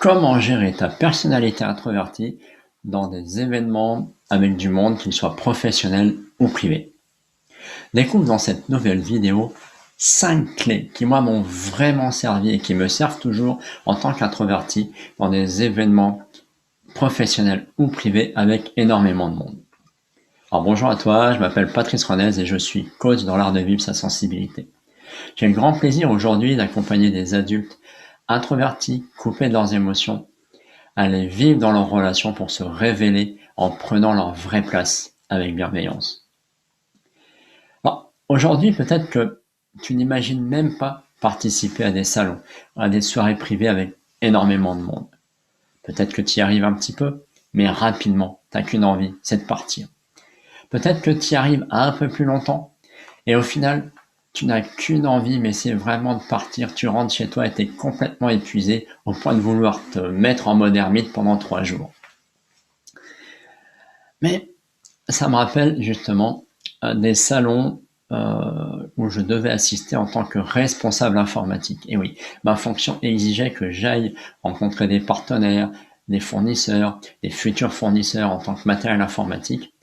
Comment gérer ta personnalité introvertie dans des événements avec du monde, qu'il soit professionnel ou privé? Découvre dans cette nouvelle vidéo 5 clés qui moi m'ont vraiment servi et qui me servent toujours en tant qu'introverti dans des événements professionnels ou privés avec énormément de monde. Alors bonjour à toi, je m'appelle Patrice Renez et je suis coach dans l'art de vivre sa sensibilité. J'ai le grand plaisir aujourd'hui d'accompagner des adultes introvertis, coupés de leurs émotions, aller vivre dans leurs relations pour se révéler en prenant leur vraie place avec bienveillance. Alors, aujourd'hui, peut-être que tu n'imagines même pas participer à des salons, à des soirées privées avec énormément de monde. Peut-être que tu y arrives un petit peu, mais rapidement, tu n'as qu'une envie, c'est de partir. Peut-être que tu y arrives un peu plus longtemps, et au final, tu n'as qu'une envie, mais c'est vraiment de partir. Tu rentres chez toi et tu es complètement épuisé au point de vouloir te mettre en mode ermite pendant 3 jours. Mais ça me rappelle justement des salons où je devais assister en tant que responsable informatique. Et oui, ma fonction exigeait que j'aille rencontrer des partenaires, des fournisseurs, des futurs fournisseurs en tant que matériel informatique,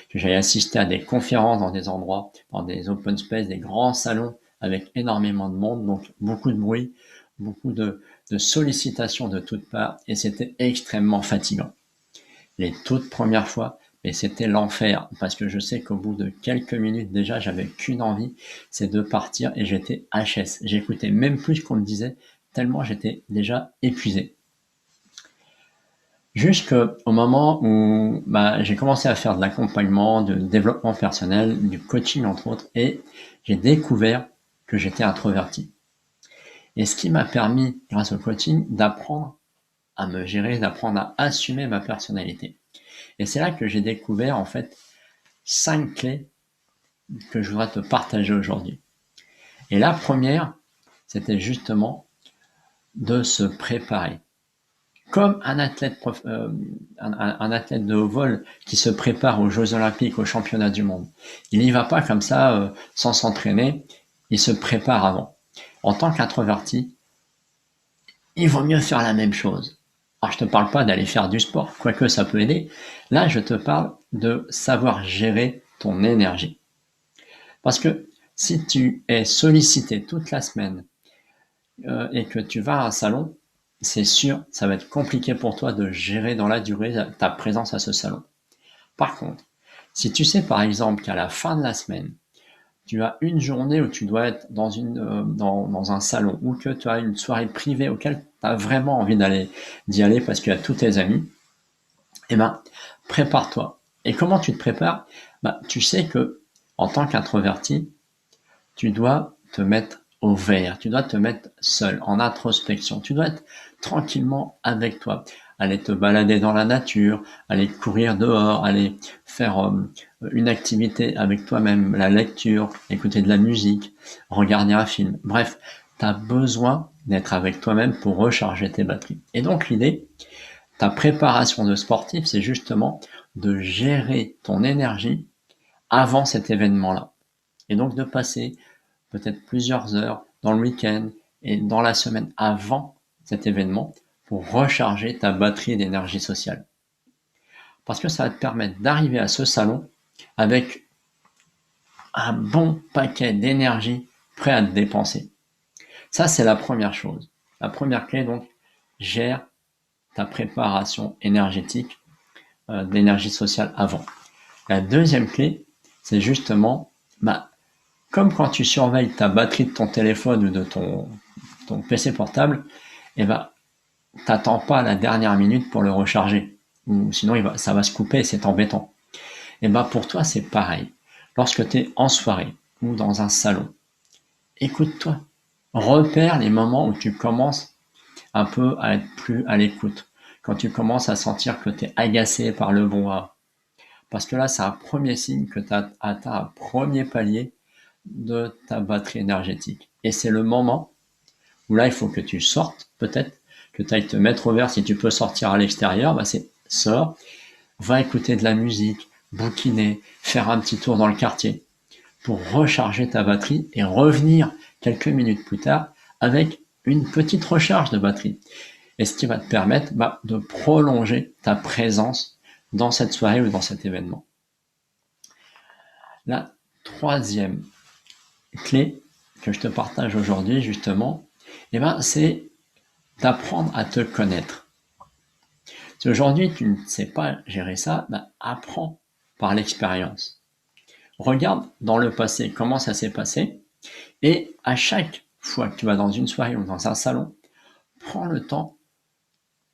que j'aille assister à des conférences dans des endroits, dans des open space, des grands salons avec énormément de monde, donc beaucoup de bruit, beaucoup de sollicitations de toutes parts, et c'était extrêmement fatigant. Les toutes premières fois, mais c'était l'enfer, parce que je sais qu'au bout de quelques minutes déjà, j'avais qu'une envie, c'est de partir, et j'étais HS. J'écoutais même plus ce qu'on me disait, tellement j'étais déjà épuisé. Jusqu'au moment où j'ai commencé à faire de l'accompagnement, de développement personnel, du coaching entre autres, et j'ai découvert que j'étais introverti. Et ce qui m'a permis, grâce au coaching, d'apprendre à me gérer, d'apprendre à assumer ma personnalité. Et c'est là que j'ai découvert en fait 5 clés que je voudrais te partager aujourd'hui. Et la première, c'était justement de se préparer. Comme un athlète de haut vol qui se prépare aux Jeux Olympiques, aux Championnats du monde. Il n'y va pas comme ça sans s'entraîner, il se prépare avant. En tant qu'introverti, il vaut mieux faire la même chose. Alors je te parle pas d'aller faire du sport, quoique ça peut aider. Là, je te parle de savoir gérer ton énergie. Parce que si tu es sollicité toute la semaine et que tu vas à un salon, c'est sûr, ça va être compliqué pour toi de gérer dans la durée ta présence à ce salon. Par contre, si tu sais par exemple qu'à la fin de la semaine, tu as une journée où tu dois être dans un salon ou que tu as une soirée privée auquel tu as vraiment envie d'y aller parce qu'il y a tous tes amis, eh ben, prépare-toi. Et comment tu te prépares? Tu sais que en tant qu'introverti, tu dois te mettre au vert, tu dois te mettre seul, en introspection, tu dois être tranquillement avec toi, aller te balader dans la nature, aller courir dehors, aller faire une activité avec toi-même, la lecture, écouter de la musique, regarder un film. Bref, tu as besoin d'être avec toi-même pour recharger tes batteries. Et donc l'idée, ta préparation de sportif, c'est justement de gérer ton énergie avant cet événement-là. Et donc de passer peut-être plusieurs heures dans le week-end et dans la semaine avant cet événement pour recharger ta batterie d'énergie sociale. Parce que ça va te permettre d'arriver à ce salon avec un bon paquet d'énergie prêt à te dépenser. Ça, c'est la première chose. La première clé, donc, gère ta préparation énergétique, d'énergie sociale avant. La deuxième clé, c'est justement, comme quand tu surveilles ta batterie de ton téléphone ou de ton PC portable, t'attends pas la dernière minute pour le recharger. Ou sinon, ça va se couper et c'est embêtant. Pour toi, c'est pareil. Lorsque tu es en soirée ou dans un salon, écoute-toi. Repère les moments où tu commences un peu à être plus à l'écoute. Quand tu commences à sentir que tu es agacé par le brouhaha. Parce que là, c'est un premier signe que tu as atteint un premier palier de ta batterie énergétique. Et c'est le moment où là, il faut que tu sortes, peut-être, que tu ailles te mettre au vert. Si tu peux sortir à l'extérieur, c'est sors, va écouter de la musique, bouquiner, faire un petit tour dans le quartier pour recharger ta batterie et revenir quelques minutes plus tard avec une petite recharge de batterie. et ce qui va te permettre de prolonger ta présence dans cette soirée ou dans cet événement. La troisième clé que je te partage aujourd'hui, justement, c'est d'apprendre à te connaître. Si aujourd'hui tu ne sais pas gérer ça, apprends par l'expérience. Regarde dans le passé comment ça s'est passé, et à chaque fois que tu vas dans une soirée ou dans un salon, prends le temps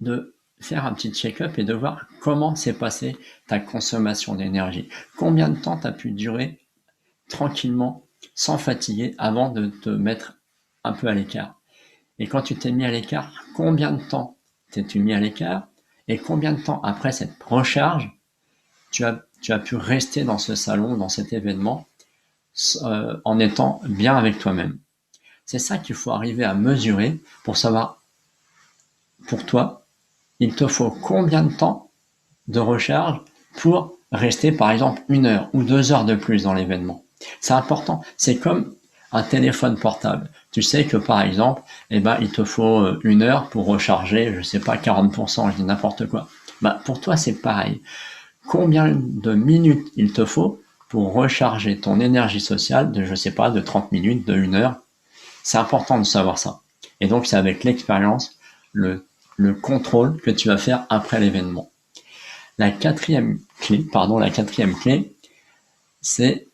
de faire un petit check-up et de voir comment s'est passée ta consommation d'énergie. Combien de temps tu as pu durer tranquillement, sans fatiguer, avant de te mettre un peu à l'écart. Et quand tu t'es mis à l'écart, combien de temps t'es-tu mis à l'écart, et combien de temps après cette recharge, tu as pu rester dans ce salon, dans cet événement, en étant bien avec toi-même. C'est ça qu'il faut arriver à mesurer pour savoir, pour toi, il te faut combien de temps de recharge pour rester par exemple 1 heure ou 2 heures de plus dans l'événement. C'est important. C'est comme un téléphone portable. Tu sais que par exemple, il te faut 1 heure pour recharger, je sais pas, 40%, je dis n'importe quoi. Pour toi, c'est pareil. Combien de minutes il te faut pour recharger ton énergie sociale de, je sais pas, de 30 minutes, de 1 heure? C'est important de savoir ça. Et donc, c'est avec l'expérience, le contrôle que tu vas faire après l'événement. La quatrième clé, c'est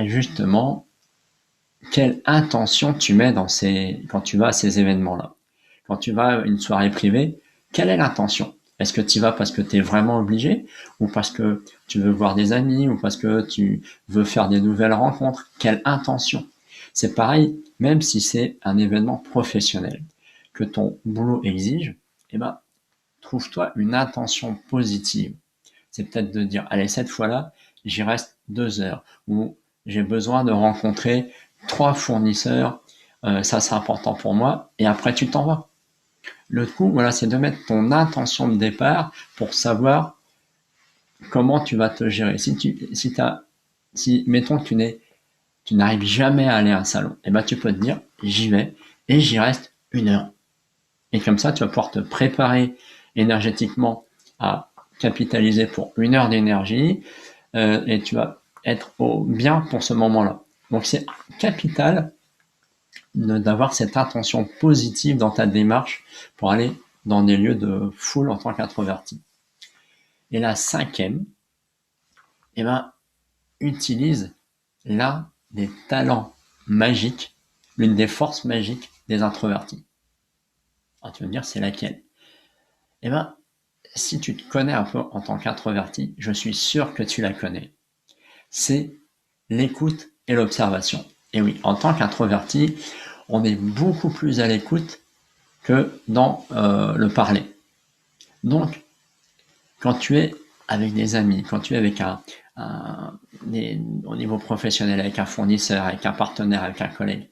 justement quelle intention tu mets quand tu vas à ces événements-là. Quand tu vas à une soirée privée, quelle est l'intention? Est-ce que tu y vas parce que tu es vraiment obligé, ou parce que tu veux voir des amis, ou parce que tu veux faire des nouvelles rencontres? Quelle intention? C'est pareil, même si c'est un événement professionnel que ton boulot exige, trouve-toi une intention positive. C'est peut-être de dire, allez, cette fois-là, j'y reste 2 heures, ou j'ai besoin de rencontrer 3 fournisseurs, ça c'est important pour moi, et après tu t'en vas. Le tout, c'est de mettre ton intention de départ pour savoir comment tu vas te gérer. Si mettons que tu n'arrives jamais à aller à un salon, tu peux te dire, j'y vais, et j'y reste 1 heure. Et comme ça, tu vas pouvoir te préparer énergétiquement à capitaliser pour 1 heure d'énergie, et tu vas être au bien pour ce moment-là. Donc c'est capital d'avoir cette intention positive dans ta démarche pour aller dans des lieux de foule en tant qu'introverti. Et la cinquième, utilise l'un des talents magiques, l'une des forces magiques des introvertis. Alors tu vas me dire, c'est laquelle? Si tu te connais un peu en tant qu'introverti, je suis sûr que tu la connais. C'est l'écoute et l'observation. Et oui, en tant qu'introverti, on est beaucoup plus à l'écoute que dans le parler. Donc, quand tu es avec des amis, quand tu es avec au niveau professionnel, avec un fournisseur, avec un partenaire, avec un collègue,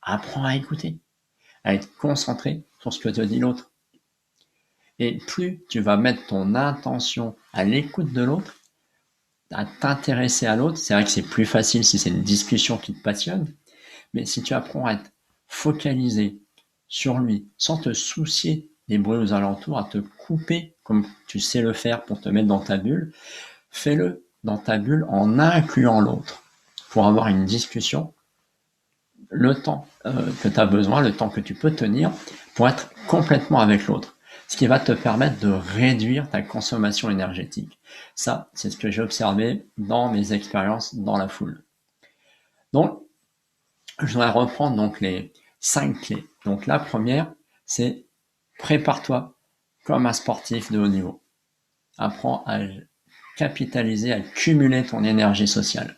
apprends à écouter, à être concentré sur ce que te dit l'autre. Et plus tu vas mettre ton intention à l'écoute de l'autre, à t'intéresser à l'autre, c'est vrai que c'est plus facile si c'est une discussion qui te passionne, mais si tu apprends à être focalisé sur lui, sans te soucier des bruits aux alentours, à te couper comme tu sais le faire pour te mettre dans ta bulle, fais-le dans ta bulle en incluant l'autre pour avoir une discussion, le temps que tu as besoin, le temps que tu peux tenir pour être complètement avec l'autre. Ce qui va te permettre de réduire ta consommation énergétique. Ça, c'est ce que j'ai observé dans mes expériences dans la foule. Donc, je voudrais reprendre donc les 5 clés. Donc la première, c'est prépare-toi comme un sportif de haut niveau. Apprends à capitaliser, à cumuler ton énergie sociale.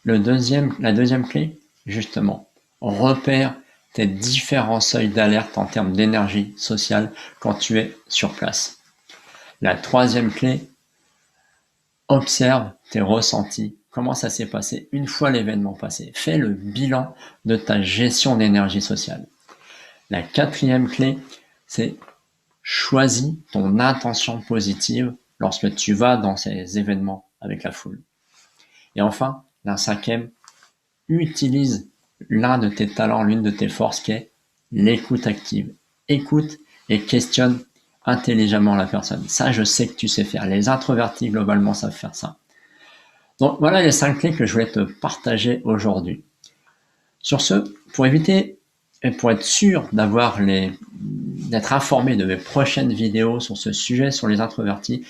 La deuxième clé, justement, repère tes différents seuils d'alerte en termes d'énergie sociale quand tu es sur place. La troisième clé, observe tes ressentis, comment ça s'est passé une fois l'événement passé. Fais le bilan de ta gestion d'énergie sociale. La quatrième clé, c'est choisis ton intention positive lorsque tu vas dans ces événements avec la foule. Et enfin, la cinquième, utilise l'un de tes talents, l'une de tes forces qui est l'écoute active. Écoute et questionne intelligemment la personne. Ça, je sais que tu sais faire. Les introvertis, globalement, savent faire ça. Donc voilà les 5 clés que je voulais te partager aujourd'hui. Sur ce, pour éviter et pour être sûr d'être informé de mes prochaines vidéos sur ce sujet, sur les introvertis,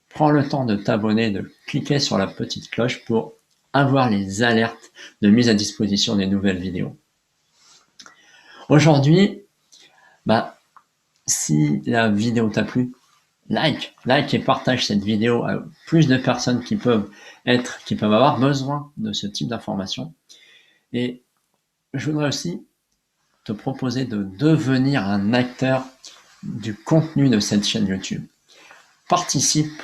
prends le temps de t'abonner, de cliquer sur la petite cloche pour avoir les alertes de mise à disposition des nouvelles vidéos. Aujourd'hui, si la vidéo t'a plu, like et partage cette vidéo à plus de personnes qui peuvent avoir besoin de ce type d'informations. Et je voudrais aussi te proposer de devenir un acteur du contenu de cette chaîne YouTube. Participe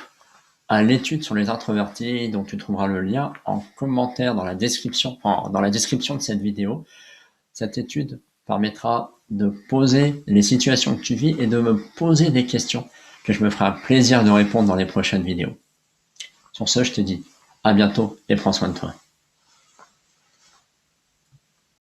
à l'étude sur les introvertis dont tu trouveras le lien en commentaire dans la description de cette vidéo. Cette étude permettra de poser les situations que tu vis et de me poser des questions que je me ferai un plaisir de répondre dans les prochaines vidéos. Sur ce, je te dis à bientôt et prends soin de toi.